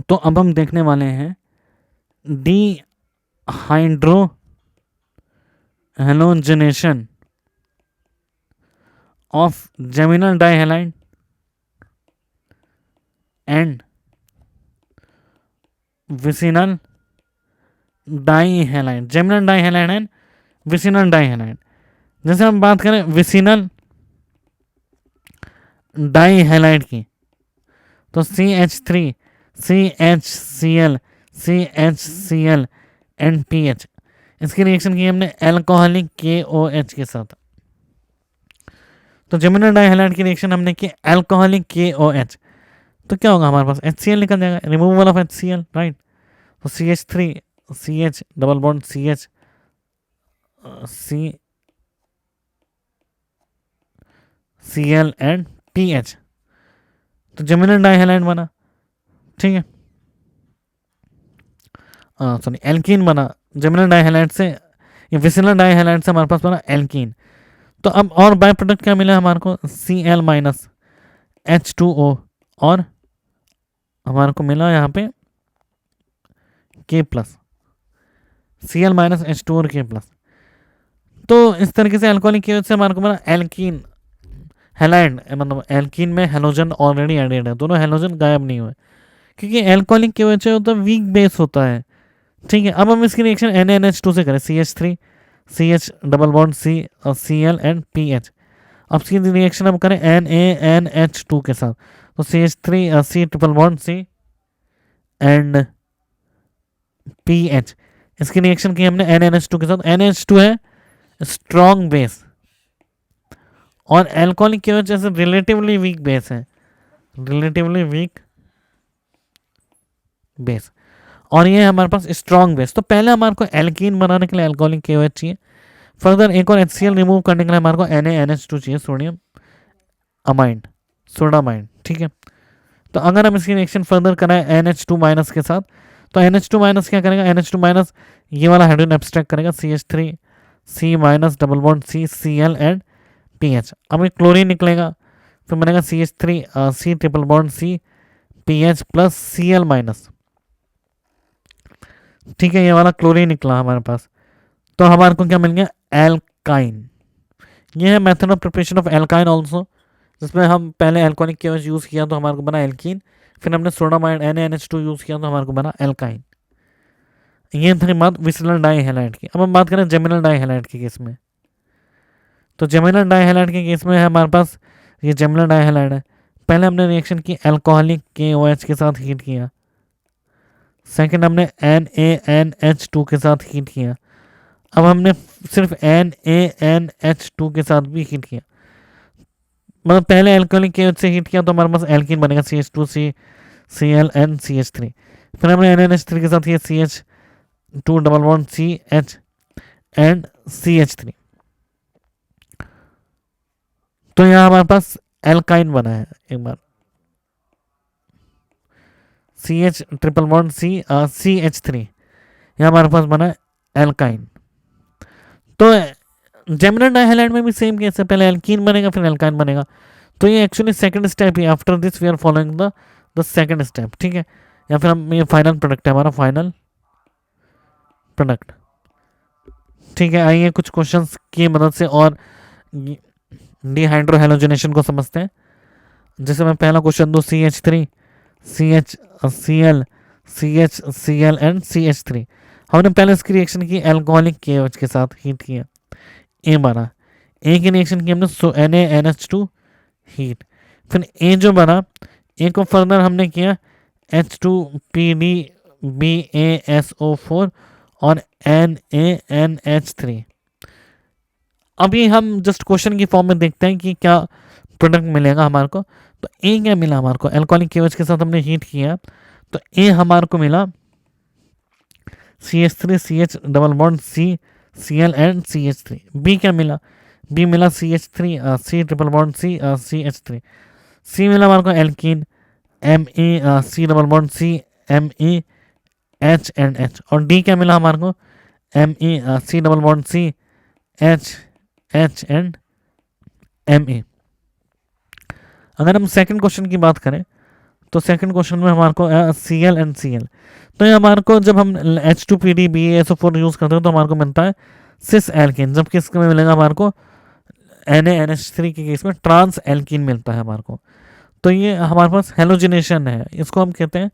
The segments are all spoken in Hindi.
तो अब हम देखने वाले हैं dehydrohalogenation of geminal dihalide and vicinal dihalide, geminal dihalide and vicinal dihalide. जैसे हम बात करें विसिनल डाइहैलाइड की, तो CH3 CHCl CHCl and PH, इसकी रिएक्शन की हमने एल्कोहलिक KOH के साथ। तो जेमिनल डाइहैलाइड की रिएक्शन हमने की एल्कोहलिक KOH, तो क्या होगा हमारे पास HCl निकल जाएगा, रिमूवल ऑफ HCl, राइट। तो CH3 CH double bond CH CL and PH, तो जेमिनल डाइहैलाइड बना, ठीक है, सॉरी एल्कीन बना जेमिनल डाइहैलाइड से, ये विसिनल डाइहैलाइड से हमारे पास बना एल्कीन। तो अब और बाय प्रोडक्ट क्या मिला हमारे को, Cl माइनस H2O और हमारे को मिला यहाँ पे K plus, Cl minus H2O और K प्लस। तो इस तरीके से अल्कोहलिक की वजह से हमारे को मिला एल्कीन हैलाइड, मतलब एल्कीन में हेलोजन ऑलरेडी एडेड है, दोनों हेलोजन गायब नहीं हुए, क्योंकि एल्कोहलिक की वजह से होता है वीक बेस होता है, ठीक है। अब हम इसकी रिएक्शन NaNH2 से करें, CH3 CH double bond C और Cl एंड PH। अब इसकी रिएक्शन हम करें NaNH2 के साथ, तो CH3 C triple bond C and PH, इसकी रिएक्शन की हमने NaNH2 के साथ। NaH2 है स्ट्रॉन्ग बेस और एल्कोहलिक की वजह से रिलेटिवली वीक बेस है, रिलेटिवली वीक बेस, और ये है हमारे पास स्ट्रॉन्ग बेस। तो पहले हमारे को एल्कीन बनाने के लिए एल्कोहलिक KOH चाहिए, फर्दर एक और HCl रिमूव करने के लिए हमारे को NaNH2 चाहिए, सोडियम अमाइड, सोडामाइड, ठीक है। तो अगर हम इसकी रिएक्शन फर्दर कराएं NH2 माइनस के साथ, तो NH2 माइनस क्या करेगा, NH2 माइनस ये वाला हाइड्रोजन एब्स्ट्रैक्ट करेगा, CH3 C minus double bond C Cl and PH। अब ये क्लोरीन निकलेगा, फिर बनेगा CH3 C triple bond C PH plus Cl minus, ठीक है, ये वाला क्लोरीन निकला हमारे पास। तो हमारे को क्या मिल गया, एल्काइन। ये है method of preparation of alkyne also, जिसमें हम पहले एल्कोहलिक KOH यूज़ किया तो हमारे को बना एल्कीन, फिर हमने सोडामाइड NaNH2 यूज़ किया तो हमारे को बना एल्काइन। ये थी बात विसिनल डाइहैलाइड की। अब हम बात करें जेमिनल डाइहैलाइड के केस में, तो जेमिनल डाइहैलाइड के केस में है हमारे पास ये जेमिनल डाइहैलाइड है, पहले हमने रिएक्शन की एल्कोहलिक KOH के साथ हीट किया, सेकंड हमने NaNH2 के साथ हीट किया, अब हमने सिर्फ NaNH2 के साथ भी हीट किया, मतलब पहले एल्कोहलिक KOH से हीट किया तो हमारे पास एल्कीन बनेगा CH2C Cl एंड CH3, फिर हमने NaNH3 के साथ ये CH2 double bond CH and CH3, तो यहाँ हमारे पास एल्काइन बना है, एक बार CH triple bond C CH3, यहाँ हमारे पास बना है एल्काइन। तो जेमिनल डाइहैलाइड में भी सेम केस है, पहले एल्कीन बनेगा फिर एल्काइन बनेगा, तो ये एक्चुअली सेकंड स्टेप ही, after this we are following the second step, ठीक है, या फिर हम ये फाइनल प्रोडक्ट है हमारा, फाइनल प्रोडक्ट, ठीक है। आइए कुछ क्वेश्चंस की मदद से और डिहाइड्रोहेलोजनेशन को समझते हैं। जैसे मैं पहला क्वेश्चन दूँ, CH3 CH Cl CH Cl and CH3, हमने पहले इसकी रिएक्शन की एल्कोहलिक KOH के साथ हीट किया, ए बना, ए की रिएक्शन की हमने NaNH2 हीट, फिर ए जो बना, ए को फर्दर हमने किया H2PdBaSO4 और NaNH3। अभी हम जस्ट क्वेश्चन की फॉर्म में देखते हैं कि क्या प्रोडक्ट मिलेगा हमारे को। तो ए क्या मिला हमारे को, एल्कोहलिक KOH के साथ हमने हीट किया, तो ए हमारे को मिला CH3 CH double bond C Cl and CH3। B क्या मिला, बी मिला CH3 C triple bond C CH3। C मिला हमारे को alkene Me C double bond C Me H and H, और डी क्या मिला हमारे को, Me C double bond C H and Me। अगर हम सेकंड क्वेश्चन की बात करें तो सेकंड क्वेश्चन में हमारे को Cl एंड Cl, तो ये हमारे को जब हम H2PD BaSO4 यूज़ करते हैं तो हमारे को मिलता है सिस एल्किन, जबकि इसमें मिलेगा हमारे को NaNH3 के केस में ट्रांस एल्किन मिलता है हमारे को। तो ये हमारे पास हेलोजिनेशन है, इसको हम कहते हैं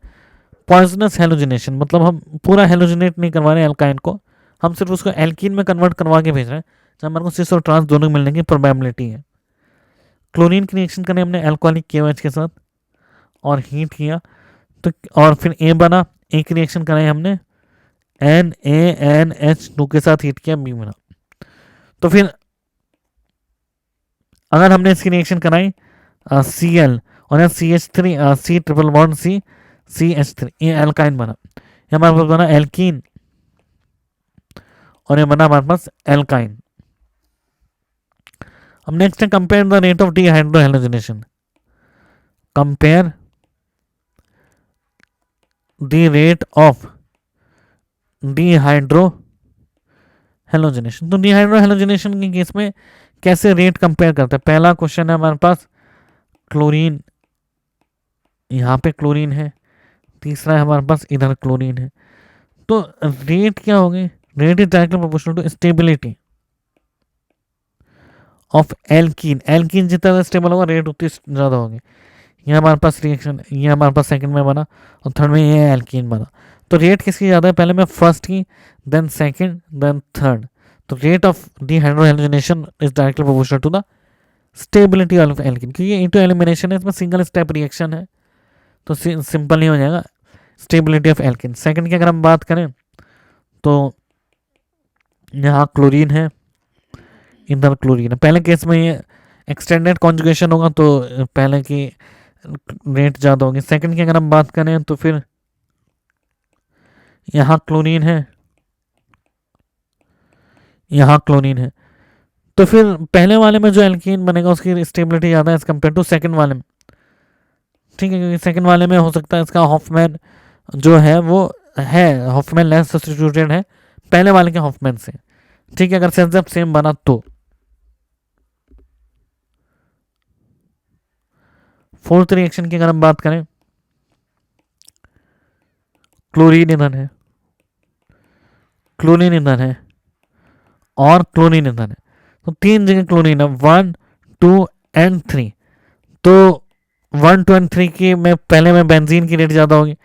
पॉइजनस हेलोजिनेशन, मतलब हम पूरा हेलोजिनेट नहीं करवा रहे एल्काइन को, हम सिर्फ उसको एल्कीन में कन्वर्ट करवा के भेज रहे हैं, जब हमारे को सिस और ट्रांस दोनों मिलने की प्रोबेबिलिटी है। क्लोरीन की रिएक्शन करें हमने अल्कोहलिक KOH के साथ और हीट किया, तो और फिर A बना, A की रिएक्शन कराई हमने NaNH2 के साथ हीट किया, B बना। तो फिर अगर हमने इसकी रिएक्शन कराई Cl और यहाँ CH3 C triple bond C CH3, ये एल्काइन बना, ये हमारे पास बना एल्कीन और ये बना हमारे पास एल्काइन। अब नेक्स्ट है compare the rate of dehydrohalogenation, compare the rate of dehydrohalogenation. तो डिहाइड्रोहेलोजिनेशन के केस में कैसे रेट कंपेयर करते हैं? पहला क्वेश्चन है हमारे पास क्लोरीन, यहाँ पे क्लोरीन है, तीसरा है हमारे पास इधर क्लोरीन है, तो रेट क्या होगी? Rate is directly proportional to stability of alkene, alkene जितना स्टेबल होगा रेट उतनी ज़्यादा होगी। ये हमारे पास रिएक्शन, ये हमारे पास सेकंड में बना और थर्ड में ये एल्कीन बना, तो रेट किसकी ज़्यादा है? पहले में फर्स्ट की, देन सेकंड, देन थर्ड। तो rate of dehydrohalogenation is directly proportional to the stability of alkene, क्योंकि ये इंटू एलिमिनेशन है, इसमें सिंगल स्टेप रिएक्शन है, तो सिंपल नहीं हो जाएगा। Stability of alkene. सेकंड की अगर हम बात करें तो यहाँ क्लोरीन है, इधर क्लोरीन है। पहले केस में ये एक्सटेंडेड कॉन्जुगेशन होगा तो पहले की रेट ज़्यादा होगी। सेकंड की अगर हम बात करें तो फिर यहाँ क्लोरीन है, यहाँ क्लोरीन है, तो फिर पहले वाले में जो एल्कीन बनेगा उसकी स्टेबिलिटी ज़्यादा है एज कम्पेयर टू सेकंड वाले में, ठीक है, क्योंकि सेकंड वाले में हो सकता है इसका हॉफमैन जो है वो है, हॉफमैन लेस सब्स्टिट्यूटेड है पहले वाले के हॉफमैन से, ठीक है, अगर सेंसेप सेम बना तो। फोर्थ रिएक्शन की अगर हम बात करें, क्लोरीन ईंधन है, क्लोरीन ईंधन है और क्लोरीन ईंधन है, तो तीन जगह क्लोरीन है, 1, 2 एंड 3। तो 1, 2 एंड 3 की में पहले में बेंजीन की रेट ज़्यादा होगी,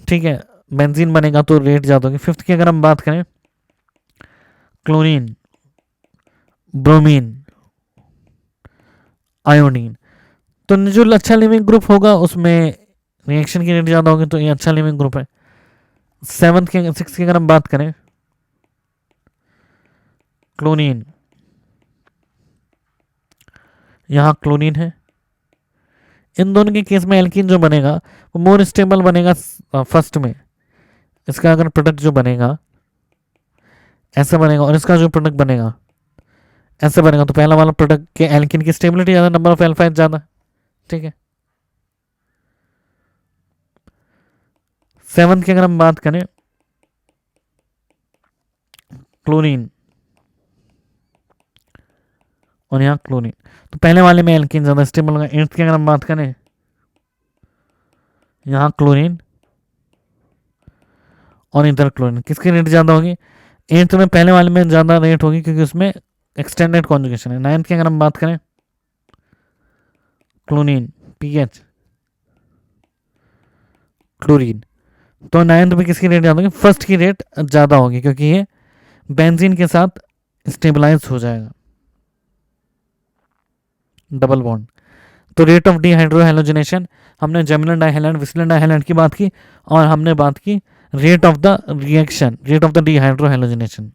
ठीक है, बेंजीन बनेगा तो रेट ज़्यादा होगी। फिफ्थ की अगर हम बात करें, क्लोरीन, ब्रोमीन, आयोडीन, तो जो अच्छा लिविंग ग्रुप होगा उसमें रिएक्शन की रेट ज़्यादा होगी, तो ये अच्छा लिविंग ग्रुप है। सिक्स की अगर हम बात करें, क्लोरीन, यहाँ क्लोरीन है, इन दोनों के केस में एल्कीन जो बनेगा वो मोर स्टेबल बनेगा फर्स्ट में, इसका अगर प्रोडक्ट जो बनेगा ऐसे बनेगा और इसका जो प्रोडक्ट बनेगा ऐसे बनेगा, तो पहला वाला प्रोडक्ट के एल्कीन की स्टेबिलिटी ज़्यादा, नंबर ऑफ एल्फाइड ज़्यादा, ठीक है। सेवंथ की अगर हम बात करें, क्लोरीन और यहाँ क्लोरीन, तो पहले वाले में एल्कीन ज़्यादा स्टेबल होगा। एट्थ की अगर हम बात करें, यहाँ क्लोरीन और इधर क्लोरीन, किसकी रेट ज़्यादा होगी? एट्थ में पहले वाले में ज़्यादा रेट होगी क्योंकि उसमें एक्सटेंडेड कॉन्जुगेशन है। नाइन्थ की अगर हम बात करें, क्लोरीन, पीएच, क्लोरीन, तो नाइन्थ में किसकी रेट ज़्यादा होगी? फर्स्ट की रेट ज़्यादा होगी क्योंकि ये बेंजीन के साथ स्टेबलाइज हो जाएगा, डबल बॉन्ड। तो रेट ऑफ डिहाइड्रोहेलोजिनेशन, हमने जेमिनल डाइहैलाइड, विस्लन डाइहैलाइड की बात की और हमने बात की rate of the reaction, rate of the dehydrohalogenation.